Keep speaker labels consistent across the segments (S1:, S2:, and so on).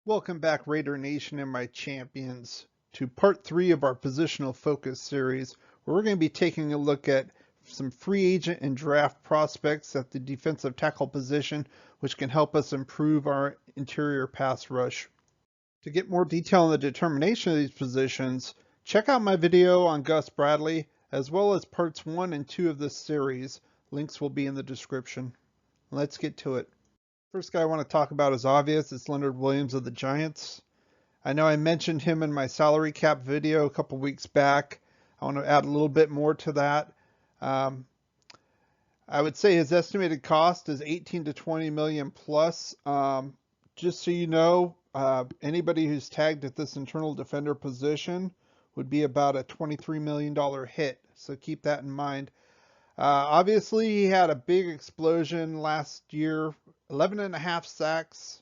S1: Welcome back, Raider Nation and my champions, to part 3 of our Positional Focus Series, where we're going to be taking a look at some free agent and draft prospects at the defensive tackle position, which can help us improve our interior pass rush. To get more detail on the determination of these positions, check out my video on Gus Bradley, as well as parts 1 and 2 of this series. Links will be in the description. Let's get to it. First guy I want to talk about is obvious. It's Leonard Williams of the Giants. I know I mentioned him in my salary cap video a couple weeks back. I want to add a little bit more to that. I would say his estimated cost is 18 to 20 million plus. Just so you know, anybody who's tagged at this internal defender position would be about a $23 million hit. So keep that in mind. Obviously, he had a big explosion last year, 11 and a half sacks.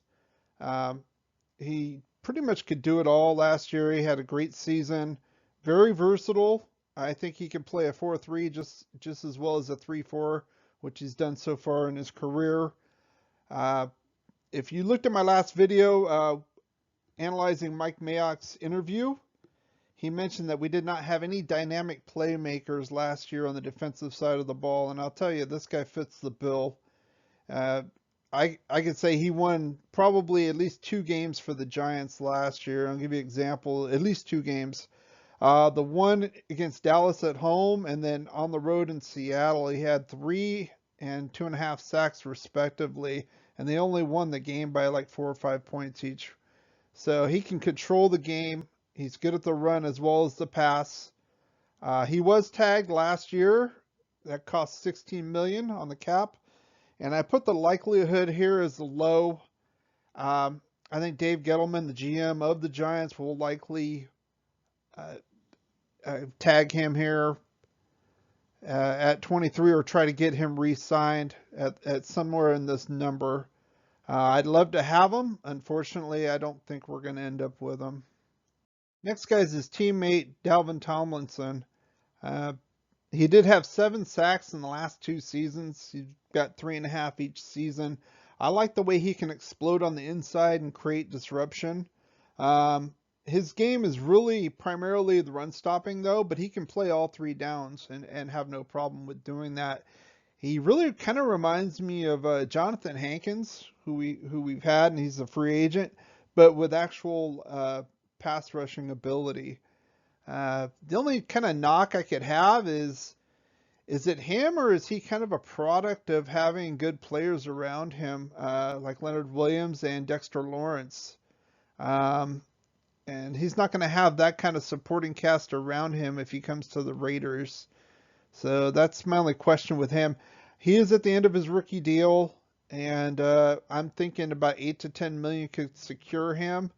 S1: He pretty much could do it all last year. He had a great season, very versatile. I think he can play a 4-3 just as well as a 3-4, which he's done so far in his career. If you looked at my last video analyzing Mike Mayock's interview, he mentioned that we did not have any dynamic playmakers last year on the defensive side of the ball, and I'll tell you, this guy fits the bill. I could say he won probably at least 2 games for the Giants last year. I'll give you an example, at least 2 games. The one against Dallas at home, and then on the road in Seattle, he had 3 and 2.5 sacks respectively, and they only won the game by like 4 or 5 points each. So he can control the game. He's good at the run as well as the pass. He was tagged last year. That cost $16 million on the cap. And I put the likelihood here as low. I think Dave Gettleman, the GM of the Giants, will likely tag him here at 23 or try to get him re-signed at somewhere in this number. I'd love to have him. Unfortunately, I don't think we're going to end up with him. Next guy is his teammate, Dalvin Tomlinson. He did have 7 sacks in the last 2 seasons. He's got 3.5 each season. I like the way he can explode on the inside and create disruption. His game is really primarily the run stopping though, but he can play all 3 downs and have no problem with doing that. He really kind of reminds me of Jonathan Hankins, who we've had, and he's a free agent, but with actual pass rushing ability. The only kind of knock I could have is it him, or is he kind of a product of having good players around him, like Leonard Williams and Dexter Lawrence? And he's not going to have that kind of supporting cast around him if he comes to the Raiders. So that's my only question with him. He is at the end of his rookie deal, and I'm thinking about 8 to 10 million could secure him.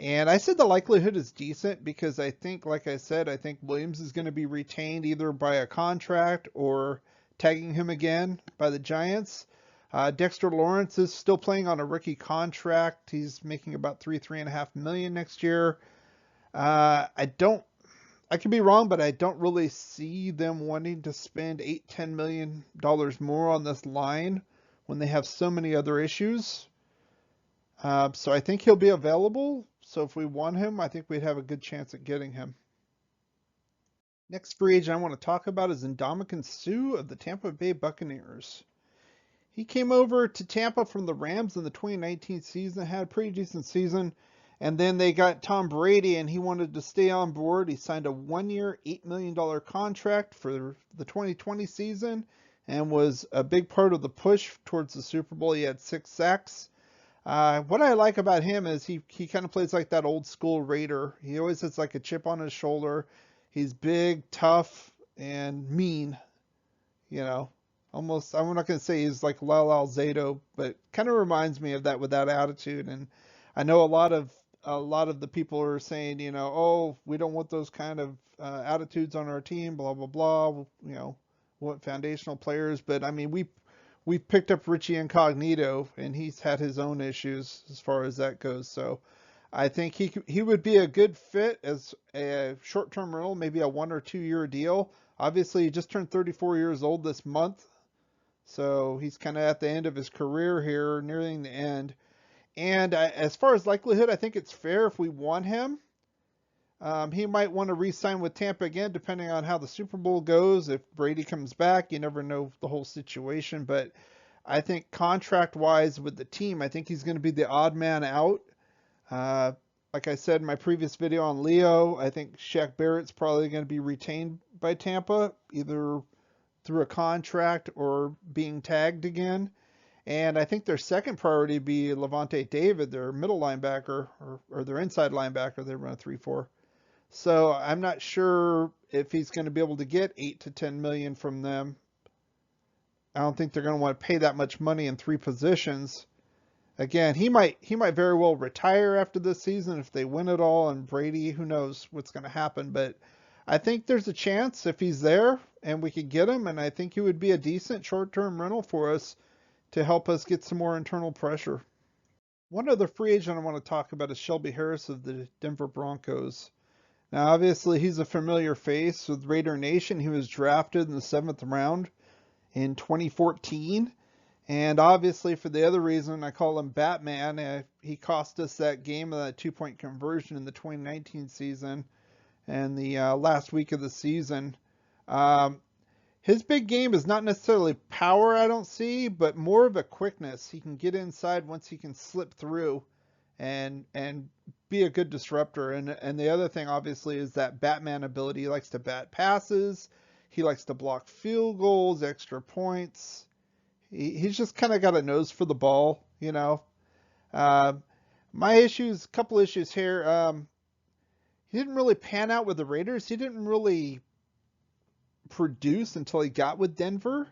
S1: And I said the likelihood is decent because I think, like I said, I think Williams is going to be retained either by a contract or tagging him again by the Giants. Dexter Lawrence is still playing on a rookie contract. He's making about 3.5 million next year. I could be wrong, but I don't really see them wanting to spend $8-10 million more on this line when they have so many other issues. So I think he'll be available. So if we want him, I think we'd have a good chance at getting him. Next free agent I want to talk about is Ndamukong Suh of the Tampa Bay Buccaneers. He came over to Tampa from the Rams in the 2019 season, had a pretty decent season, and then they got Tom Brady and he wanted to stay on board. He signed a 1-year, $8 million contract for the 2020 season and was a big part of the push towards the Super Bowl. He had 6 sacks. What I like about him is he kind of plays like that old school Raider. He always has like a chip on his shoulder. He's big, tough, and mean. You know, almost, I'm not going to say he's like Lyle Alzado, but kind of reminds me of that with that attitude. And I know a lot of the people are saying, you know, oh, we don't want those kind of attitudes on our team, blah, blah, blah. You know, what foundational players. But I mean, we've picked up Richie Incognito, and he's had his own issues as far as that goes. So I think he would be a good fit as a short-term rental, maybe a 1 or 2 year deal. Obviously, he just turned 34 years old this month, so he's kind of at the end of his career here, nearing the end. And as far as likelihood, I think it's fair if we want him. He might want to re-sign with Tampa again, depending on how the Super Bowl goes. If Brady comes back, you never know the whole situation. But I think contract-wise with the team, I think he's going to be the odd man out. Uh, like I said in my previous video on Leo, I think Shaq Barrett's probably going to be retained by Tampa, either through a contract or being tagged again. And I think their second priority would be Levante David, their middle linebacker, or their inside linebacker. They run a 3-4. So I'm not sure if he's going to be able to get 8 to 10 million from them. I don't think they're going to want to pay that much money in 3 positions. Again, he might very well retire after this season if they win it all, and Brady, who knows what's going to happen. But I think there's a chance if he's there and we could get him, and I think he would be a decent short-term rental for us to help us get some more internal pressure. One other free agent I want to talk about is Shelby Harris of the Denver Broncos. Now, obviously, he's a familiar face with Raider Nation. He was drafted in the 7th round in 2014. And obviously, for the other reason, I call him Batman. He cost us that game of that 2-point conversion in the 2019 season and the last week of the season. His big game is not necessarily power, I don't see, but more of a quickness. He can get inside once he can slip through and be a good disruptor. And the other thing, obviously, is that Batman ability. He likes to bat passes. He likes to block field goals, extra points. He's just kind of got a nose for the ball, you know. My issues, couple issues here. He didn't really pan out with the Raiders. He didn't really produce until he got with Denver.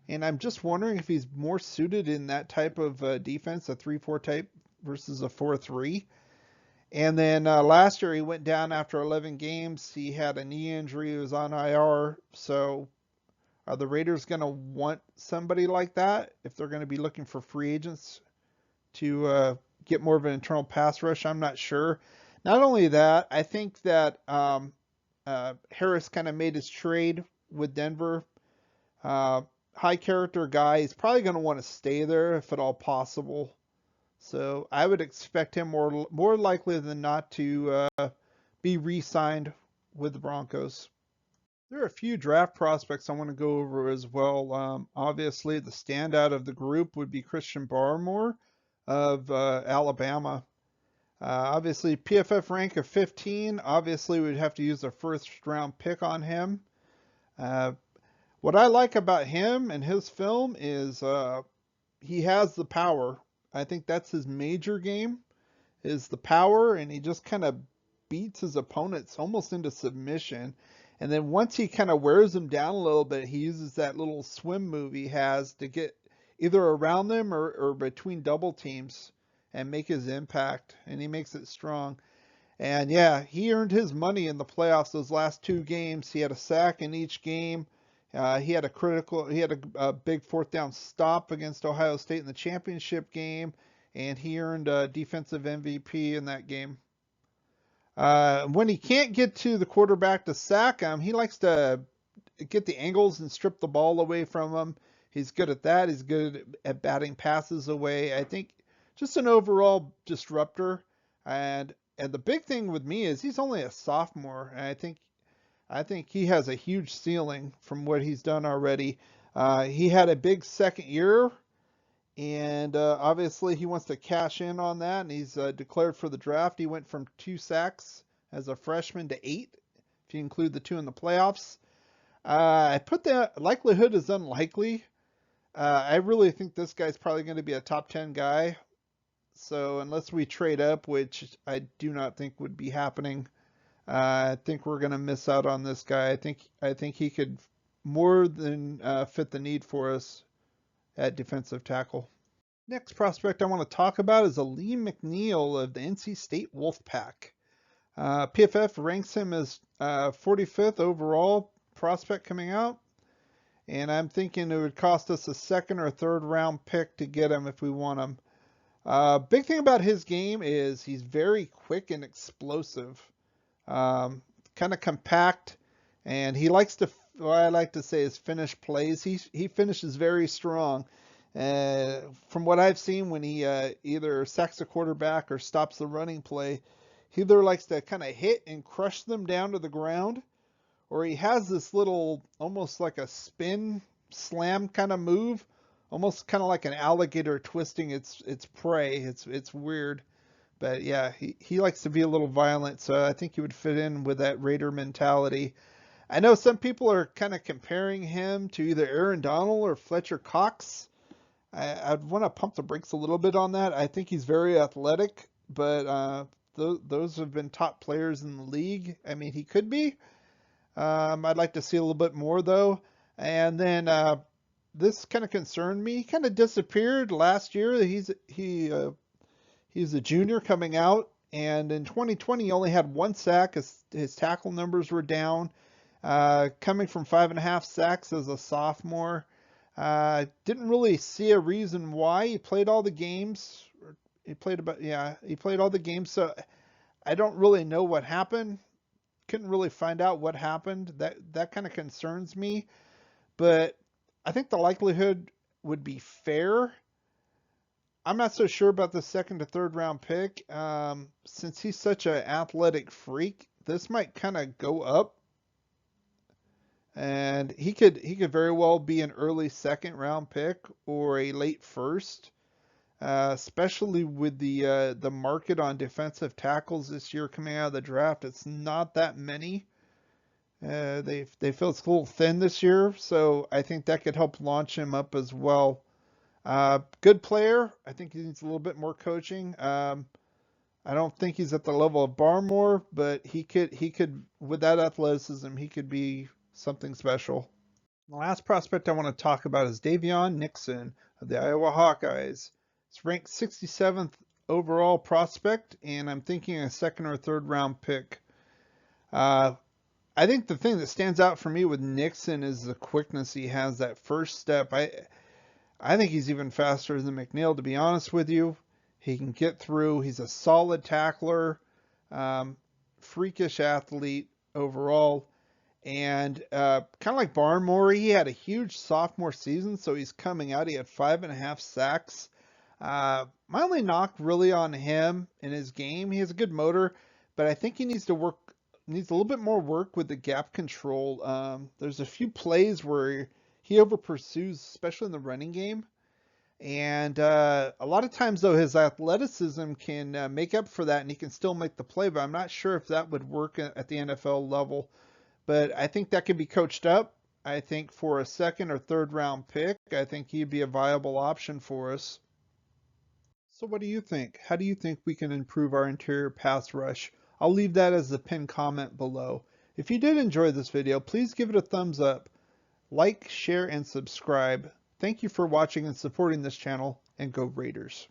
S1: And I'm just wondering if he's more suited in that type of defense, a 3-4 type versus a 4-3. And then last year he went down after 11 games. He had a knee injury. He was on IR. So are the Raiders going to want somebody like that if they're going to be looking for free agents to get more of an internal pass rush? I'm not sure. Not only that, I think that Harris kind of made his trade with Denver. High character guy. He's probably going to want to stay there if at all possible. So I would expect him more likely than not to be re-signed with the Broncos. There are a few draft prospects I want to go over as well. Obviously, the standout of the group would be Christian Barmore of Alabama. Obviously, PFF rank of 15. Obviously, we'd have to use a first-round pick on him. What I like about him and his film is he has the power. I think that's his major game, is the power, and he just kind of beats his opponents almost into submission. And then once he kind of wears them down a little bit, he uses that little swim move he has to get either around them or between double teams and make his impact, and he makes it strong. And yeah, he earned his money in the playoffs those last 2 games. He had a sack in each game. He had a big 4th down stop against Ohio State in the championship game, and he earned a defensive MVP in that game. When he can't get to the quarterback to sack him, he likes to get the angles and strip the ball away from him. He's good at that. He's good at batting passes away. I think just an overall disruptor. And the big thing with me is he's only a sophomore, and I think he has a huge ceiling from what he's done already. He had a big second year, and obviously he wants to cash in on that, and he's declared for the draft. He went from 2 sacks as a freshman to 8, if you include the 2 in the playoffs. I put that likelihood as unlikely. I really think this guy's probably going to be a top 10 guy. So unless we trade up, which I do not think would be happening, I think we're going to miss out on this guy. I think he could more than fit the need for us at defensive tackle. Next prospect I want to talk about is Lee McNeil of the NC State Wolfpack. PFF ranks him as 45th overall prospect coming out, and I'm thinking it would cost us a 2nd or 3rd round pick to get him if we want him. Big thing about his game is he's very quick and explosive. Kind of compact, and he likes to, what I like to say is finish plays. He finishes very strong. From what I've seen, when he either sacks a quarterback or stops the running play, he either likes to kind of hit and crush them down to the ground, or he has this little, almost like a spin slam kind of move, almost kind of like an alligator twisting its prey. It's weird, but yeah, he likes to be a little violent, so I think he would fit in with that Raider mentality. I know some people are kind of comparing him to either Aaron Donald or Fletcher Cox. I'd want to pump the brakes a little bit on that. I think he's very athletic, but those have been top players in the league. I mean, he could be. I'd like to see a little bit more though. And then this kind of concerned me. He kind of disappeared last year. He's a junior coming out, and in 2020 he only had 1 sack. His tackle numbers were down, coming from 5.5 sacks as a sophomore. Didn't really see a reason why. He played all the games. He played all the games. So I don't really know what happened. Couldn't really find out what happened. That kind of concerns me. But I think the likelihood would be fair. I'm not so sure about the 2nd to 3rd round pick. Since he's such an athletic freak, this might kind of go up. And he could very well be an early 2nd round pick or a late 1st, especially with the market on defensive tackles this year coming out of the draft. It's not that many. They feel it's a little thin this year, so I think that could help launch him up as well. Good player. I think he needs a little bit more coaching. I don't think he's at the level of Barber, but he could with that athleticism, he could be something special. The last prospect I want to talk about is DaVon Nixon of the Iowa Hawkeyes. It's ranked 67th overall prospect, and I'm thinking a 2nd or 3rd round pick. I think the thing that stands out for me with Nixon is the quickness he has, that first step. I think he's even faster than McDonald, to be honest with you. He can get through. He's a solid tackler, freakish athlete overall. And kind of like Barber, he had a huge sophomore season, so he's coming out. He had 5.5 sacks. My only knock really on him in his game, he has a good motor, but I think he needs a little bit more work with the gap control. There's a few plays where he over pursues, especially in the running game. And a lot of times, though, his athleticism can make up for that, and he can still make the play, but I'm not sure if that would work at the NFL level. But I think that could be coached up. I think for a 2nd or 3rd round pick, I think he'd be a viable option for us. So what do you think? How do you think we can improve our interior pass rush? I'll leave that as the pinned comment below. If you did enjoy this video, please give it a thumbs up. Like, share, and subscribe. Thank you for watching and supporting this channel, and go Raiders.